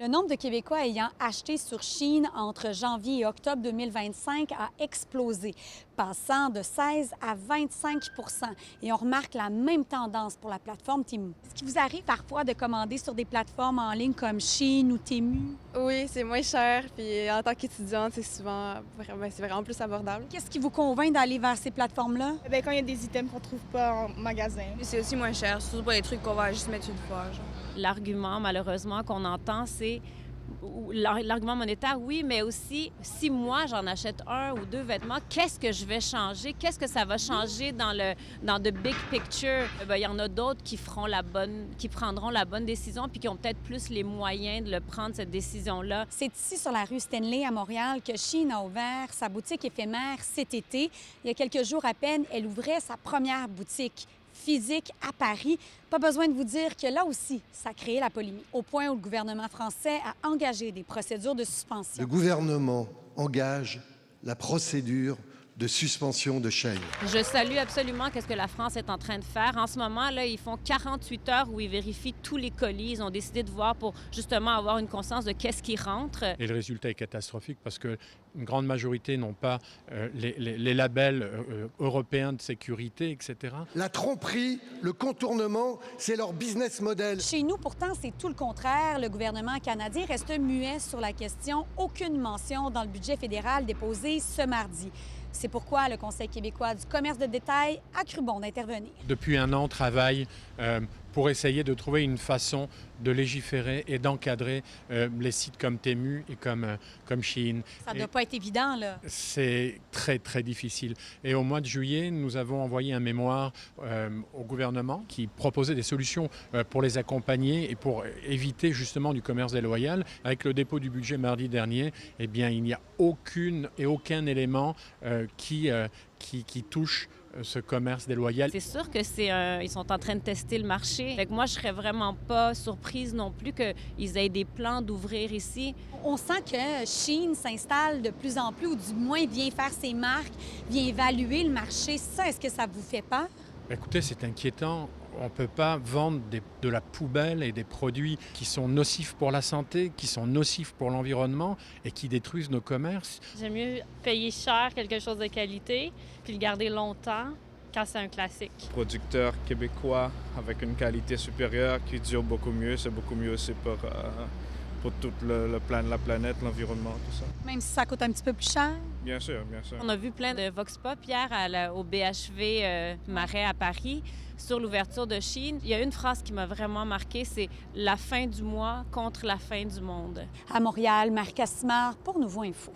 Le nombre de Québécois ayant acheté sur Shein entre janvier et octobre 2025 a explosé, passant de 16 à 25 Et on remarque la même tendance pour la plateforme Temu. Est-ce qu'il vous arrive parfois de commander sur des plateformes en ligne comme Shein ou Temu? Oui, c'est moins cher. Puis en tant qu'étudiante, c'est vraiment plus abordable. Qu'est-ce qui vous convainc d'aller vers ces plateformes-là? Ben, quand il y a des items qu'on trouve pas en magasin. C'est aussi moins cher, surtout pour les trucs qu'on va juste mettre une fois. Genre. L'argument, malheureusement, qu'on entend, c'est l'argument monétaire, oui, mais aussi, si moi, j'en achète un ou deux vêtements, qu'est-ce que je vais changer? Qu'est-ce que ça va changer dans the big picture? Il y en a d'autres qui prendront la bonne décision puis qui ont peut-être plus les moyens de le prendre, cette décision-là. C'est ici, sur la rue Stanley, à Montréal, que Shein a ouvert sa boutique éphémère cet été. Il y a quelques jours à peine, elle ouvrait sa première boutique physique à Paris. Pas besoin de vous dire que là aussi, ça a créé la polémique, au point où le gouvernement français a engagé des procédures de suspension. Le gouvernement engage la procédure de suspension de Shein. Je salue absolument ce que la France est en train de faire. En ce moment, là, ils font 48 heures où ils vérifient tous les colis. Ils ont décidé de voir pour justement avoir une conscience de qu'est-ce qui rentre. Et le résultat est catastrophique parce qu'une grande majorité n'ont pas les labels européens de sécurité, etc. La tromperie, le contournement, c'est leur business model. Chez nous, pourtant, c'est tout le contraire. Le gouvernement canadien reste muet sur la question. Aucune mention dans le budget fédéral déposé ce mardi. C'est pourquoi le Conseil québécois du commerce de détail a cru bon d'intervenir. Depuis un an, on travaille pour essayer de trouver une façon de légiférer et d'encadrer les sites comme Temu et comme Shein. Ça ne doit pas être évident, là. C'est très, très difficile. Et au mois de juillet, nous avons envoyé un mémoire au gouvernement qui proposait des solutions pour les accompagner et pour éviter justement du commerce déloyal. Avec le dépôt du budget mardi dernier, eh bien, il n'y a aucun élément qui touche ce commerce déloyal. C'est sûr que ils sont en train de tester le marché. Fait que moi, je serais vraiment pas surprise non plus qu'ils aient des plans d'ouvrir ici. On sent que Shein s'installe de plus en plus, ou du moins vient faire ses marques, vient évaluer le marché. Ça, est-ce que ça vous fait peur? Écoutez, c'est inquiétant. On ne peut pas vendre de la poubelle et des produits qui sont nocifs pour la santé, qui sont nocifs pour l'environnement et qui détruisent nos commerces. J'aime mieux payer cher quelque chose de qualité puis le garder longtemps quand c'est un classique. Producteur québécois avec une qualité supérieure qui dure beaucoup mieux, c'est beaucoup mieux aussi pour tout la planète, l'environnement, tout ça. Même si ça coûte un petit peu plus cher? Bien sûr, bien sûr. On a vu plein de vox pop hier au BHV Marais à Paris sur l'ouverture de Shein. Il y a une phrase qui m'a vraiment marquée, c'est « La fin du mois contre la fin du monde ». À Montréal, Marie Cassimard pour Nouveau Info.